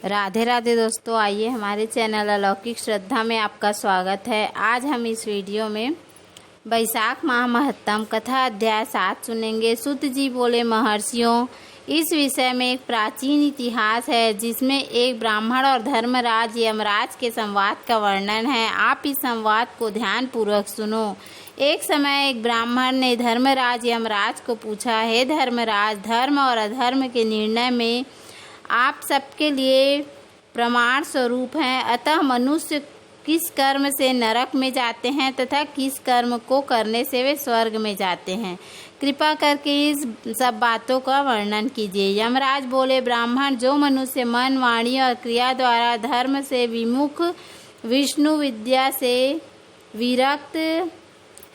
राधे राधे दोस्तों, आइए हमारे चैनल अलौकिक श्रद्धा में आपका स्वागत है। आज हम इस वीडियो में वैशाख माह महत्तम कथा अध्याय 7 सुनेंगे। सूत जी बोले, महर्षियों, इस विषय में एक प्राचीन इतिहास है जिसमें एक ब्राह्मण और धर्मराज यमराज के संवाद का वर्णन है। आप इस संवाद को ध्यान पूर्वक सुनो। एक समय एक ब्राह्मण ने धर्मराज यमराज को पूछा, हे धर्मराज, धर्म और अधर्म के निर्णय में आप सबके लिए प्रमाण स्वरूप हैं। अतः मनुष्य किस कर्म से नरक में जाते हैं तथा किस कर्म को करने से वे स्वर्ग में जाते हैं, कृपा करके इस सब बातों का वर्णन कीजिए। यमराज बोले, ब्राह्मण, जो मनुष्य मन, वाणी और क्रिया द्वारा धर्म से विमुख, विष्णु विद्या से विरक्त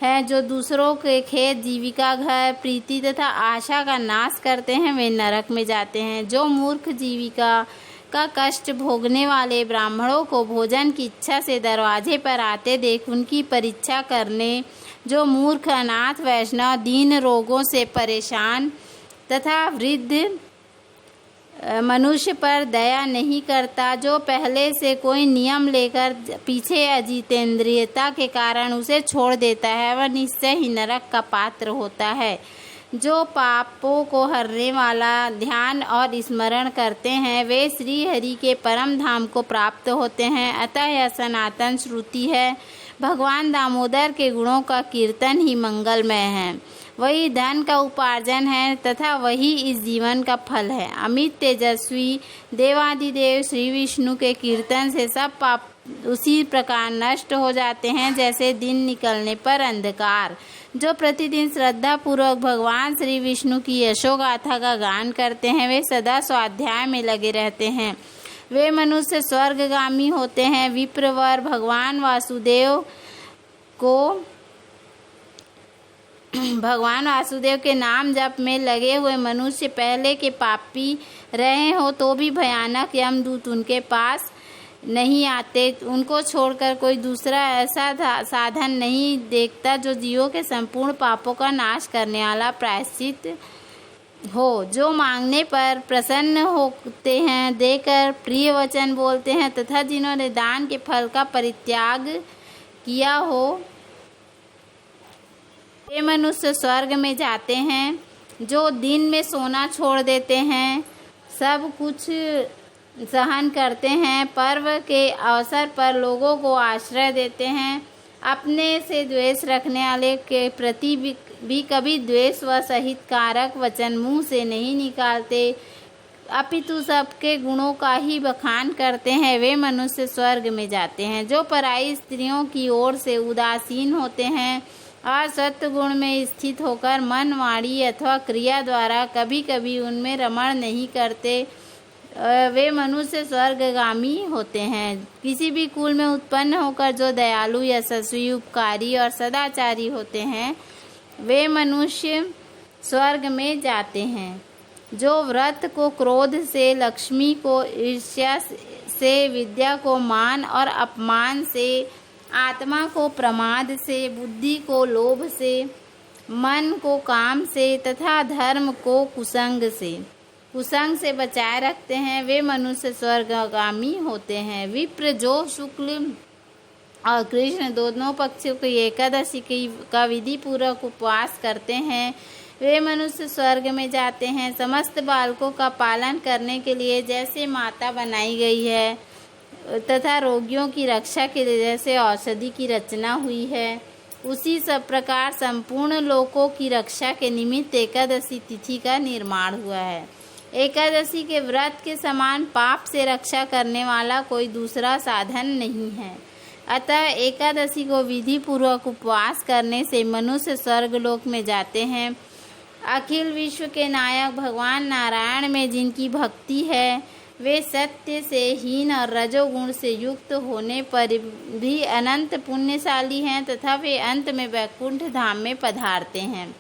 हैं, जो दूसरों के खेत, जीविका, घर, प्रीति तथा आशा का नाश करते हैं, वे नरक में जाते हैं। जो मूर्ख जीविका का कष्ट भोगने वाले ब्राह्मणों को भोजन की इच्छा से दरवाजे पर आते देख उनकी परीक्षा करने, जो मूर्ख, अनाथ, वैष्णव, दीन, रोगों से परेशान तथा वृद्ध मनुष्य पर दया नहीं करता, जो पहले से कोई नियम लेकर पीछे अजितेंद्रियता के कारण उसे छोड़ देता है, वह निश्चय ही नरक का पात्र होता है। जो पापों को हरने वाला ध्यान और स्मरण करते हैं, वे श्री हरि के परम धाम को प्राप्त होते हैं। अतः यह सनातन श्रुति है। भगवान दामोदर के गुणों का कीर्तन ही मंगलमय है। वही धन का उपार्जन है तथा वही इस जीवन का फल है। अमित तेजस्वी देवादिदेव श्री विष्णु के कीर्तन से सब पाप उसी प्रकार नष्ट हो जाते हैं जैसे दिन निकलने पर अंधकार। जो प्रतिदिन श्रद्धा पूर्वक भगवान श्री विष्णु की यशोगाथा का गान करते हैं, वे सदा स्वाध्याय में लगे रहते हैं। वे मनुष्य स्वर्गगामी होते हैं। विप्रवर भगवान वासुदेव के नाम जप में लगे हुए मनुष्य पहले के पापी रहे हो तो भी भयानक यमदूत उनके पास नहीं आते। उनको छोड़कर कोई दूसरा ऐसा साधन नहीं देखता जो जीवों के संपूर्ण पापों का नाश करने वाला प्रायश्चित हो। जो मांगने पर प्रसन्न होते हैं, देकर प्रिय वचन बोलते हैं तथा जिन्होंने दान के फल का परित्याग किया हो, वे मनुष्य स्वर्ग में जाते हैं। जो दिन में सोना छोड़ देते हैं, सब कुछ सहन करते हैं, पर्व के अवसर पर लोगों को आश्रय देते हैं, अपने से द्वेष रखने वाले के प्रति भी कभी द्वेष व सहित कारक वचन मुंह से नहीं निकालते, अपितु सबके गुणों का ही बखान करते हैं, वे मनुष्य स्वर्ग में जाते हैं। जो पराई स्त्रियों की ओर से उदासीन होते हैं और सत्वगुण में स्थित होकर मन, वाणी अथवा क्रिया द्वारा कभी कभी उनमें रमण नहीं करते, वे मनुष्य स्वर्गगामी होते हैं। किसी भी कुल में उत्पन्न होकर जो दयालु, यशस्वी, उपकारी और सदाचारी होते हैं, वे मनुष्य स्वर्ग में जाते हैं। जो व्रत को क्रोध से, लक्ष्मी को ईर्ष्या से, विद्या को मान और अपमान से, आत्मा को प्रमाद से, बुद्धि को लोभ से, मन को काम से तथा धर्म को कुसंग से बचाए रखते हैं, वे मनुष्य स्वर्गगामी होते हैं। विप्र जो शुक्ल और कृष्ण दोनों पक्षों की एकादशी का विधि पूर्वक उपवास करते हैं, वे मनुष्य स्वर्ग में जाते हैं। समस्त बालकों का पालन करने के लिए जैसे माता बनाई गई है तथा रोगियों की रक्षा के लिए जैसे औषधि की रचना हुई है, उसी सब प्रकार संपूर्ण लोकों की रक्षा के निमित्त एकादशी तिथि का निर्माण हुआ है। एकादशी के व्रत के समान पाप से रक्षा करने वाला कोई दूसरा साधन नहीं है। अतः एकादशी को विधि पूर्वक उपवास करने से मनुष्य स्वर्गलोक में जाते हैं। अखिल विश्व के नायक भगवान नारायण में जिनकी भक्ति है, वे सत्य से हीन और रजोगुण से युक्त होने पर भी अनंत पुण्यशाली हैं तथा वे अंत में वैकुंठ धाम में पधारते हैं।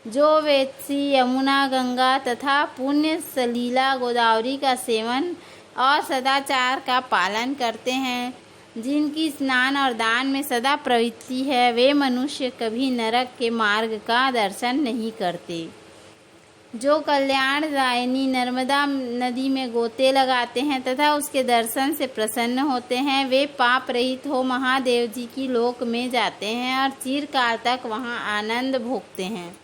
जो वेत्सी, यमुना, गंगा तथा पुण्य सलीला गोदावरी का सेवन और सदाचार का पालन करते हैं, जिनकी स्नान और दान में सदा प्रवृत्ति है, वे मनुष्य कभी नरक के मार्ग का दर्शन नहीं करते। जो कल्याण दायिनी नर्मदा नदी में गोते लगाते हैं तथा उसके दर्शन से प्रसन्न होते हैं, वे पाप रहित हो महादेव जी की लोक में जाते हैं और चिरकाल तक वहां आनंद भोगते हैं।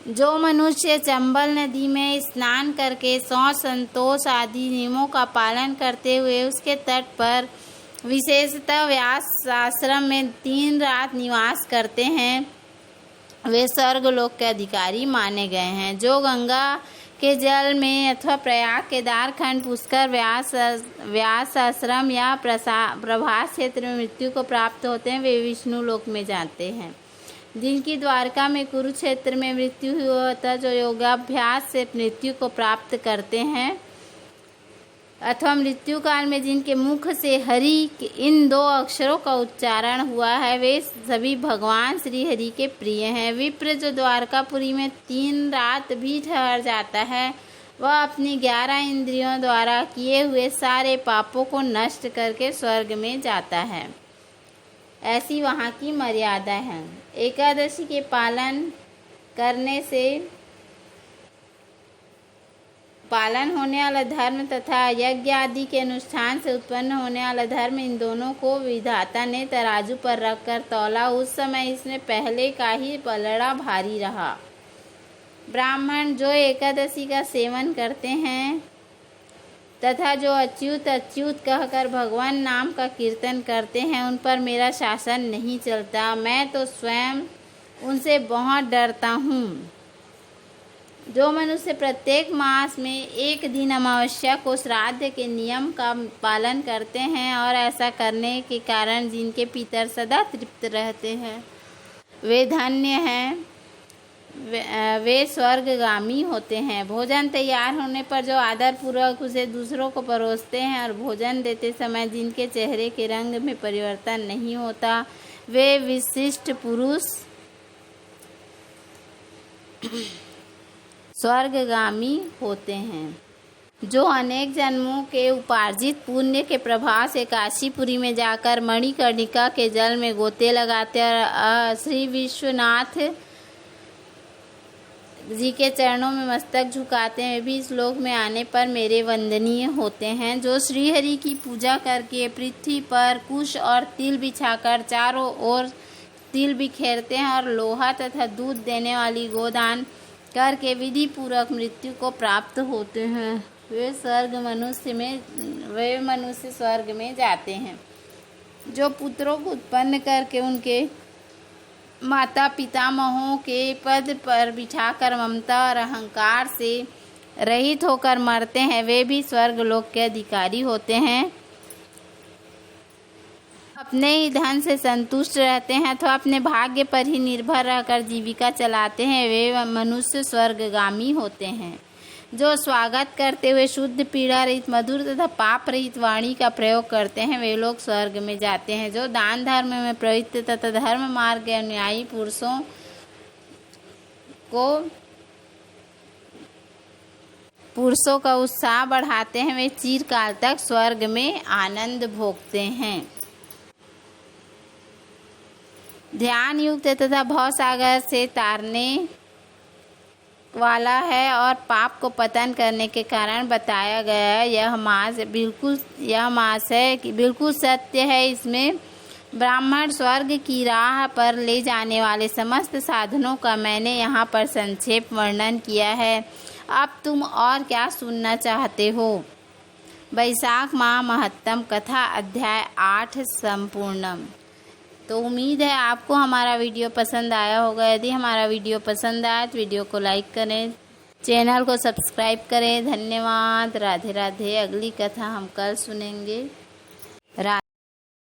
जो मनुष्य चंबल नदी में स्नान करके शौच संतोष आदि नियमों का पालन करते हुए उसके तट पर विशेषतः व्यास आश्रम में 3 रात निवास करते हैं, वे स्वर्गलोक के अधिकारी माने गए हैं। जो गंगा के जल में अथवा प्रयाग केदार खंड पुष्कर व्यास आश्रम या प्रभास क्षेत्र में मृत्यु को प्राप्त होते हैं, वे विष्णु लोक में जाते हैं। जिनकी द्वारका में कुरुक्षेत्र में मृत्यु हुआ था, जो योगाभ्यास से मृत्यु को प्राप्त करते हैं अथवा मृत्यु काल में जिनके मुख से हरि के इन 2 अक्षरों का उच्चारण हुआ है, वे सभी भगवान श्री हरि के प्रिय हैं। विप्र जो द्वारकापुरी में 3 रात भी ठहर जाता है, वह अपनी 11 इंद्रियों द्वारा किए हुए सारे पापों को नष्ट करके स्वर्ग में जाता है। ऐसी वहाँ की मर्यादा है। एकादशी के पालन करने से पालन होने वाला धर्म तथा यज्ञ आदि के अनुष्ठान से उत्पन्न होने वाला धर्म, इन दोनों को विधाता ने तराजू पर रखकर तौला। उस समय इसमें पहले का ही पलड़ा भारी रहा। ब्राह्मण जो एकादशी का सेवन करते हैं तथा जो अच्युत अच्युत कहकर भगवान नाम का कीर्तन करते हैं, उन पर मेरा शासन नहीं चलता। मैं तो स्वयं उनसे बहुत डरता हूँ। जो मनुष्य प्रत्येक मास में 1 दिन अमावस्या को श्राद्ध के नियम का पालन करते हैं और ऐसा करने के कारण जिनके पितर सदा तृप्त रहते हैं, वे धन्य हैं, वे स्वर्गगामी होते हैं। भोजन तैयार होने पर जो आदरपूर्वक उसे दूसरों को परोसते हैं और भोजन देते समय जिनके चेहरे के रंग में परिवर्तन नहीं होता, वे विशिष्ट पुरुष स्वर्गगामी होते हैं। जो अनेक जन्मों के उपार्जित पुण्य के प्रभाव से काशीपुरी में जाकर मणिकर्णिका के जल में गोते लगाते और श्री विश्वनाथ जी के चरणों में मस्तक झुकाते हैं, वे भी इस लोक में आने पर मेरे वंदनीय होते हैं। जो श्रीहरि की पूजा करके पृथ्वी पर कुश और तिल बिछाकर चारों ओर तिल बिखेरते हैं और लोहा तथा दूध देने वाली गोदान करके विधि पूर्वक मृत्यु को प्राप्त होते हैं, वे मनुष्य स्वर्ग में जाते हैं। जो पुत्रों को उत्पन्न करके उनके माता पितामहों के पद पर बिठाकर ममता और अहंकार से रहित होकर मरते हैं, वे भी स्वर्गलोक के अधिकारी होते हैं। अपने ही धन से संतुष्ट रहते हैं अथवा अपने भाग्य पर ही निर्भर रहकर जीविका चलाते हैं, वे मनुष्य स्वर्गगामी होते हैं। जो स्वागत करते हुए शुद्ध पीड़ा रहित मधुर तथा पाप रहित वाणी का प्रयोग करते हैं, वे लोग स्वर्ग में जाते हैं। जो दान धर्म में प्रवृत्त तथा धर्म मार्ग के अनुयायी पुरुषों का उत्साह बढ़ाते हैं, वे चिरकाल तक स्वर्ग में आनंद भोगते हैं। ध्यान युक्त तथा भवसागर से तारने वाला है और पाप को पतन करने के कारण बताया गया है। यह मास है कि बिल्कुल सत्य है। इसमें ब्राह्मण स्वर्ग की राह पर ले जाने वाले समस्त साधनों का मैंने यहाँ पर संक्षेप वर्णन किया है। अब तुम और क्या सुनना चाहते हो? वैशाख माह महत्तम कथा अध्याय 8 संपूर्णम। तो उम्मीद है आपको हमारा वीडियो पसंद आया होगा। यदि हमारा वीडियो पसंद आए तो वीडियो को लाइक करें, चैनल को सब्सक्राइब करें। धन्यवाद। राधे राधे। अगली कथा हम कल सुनेंगे।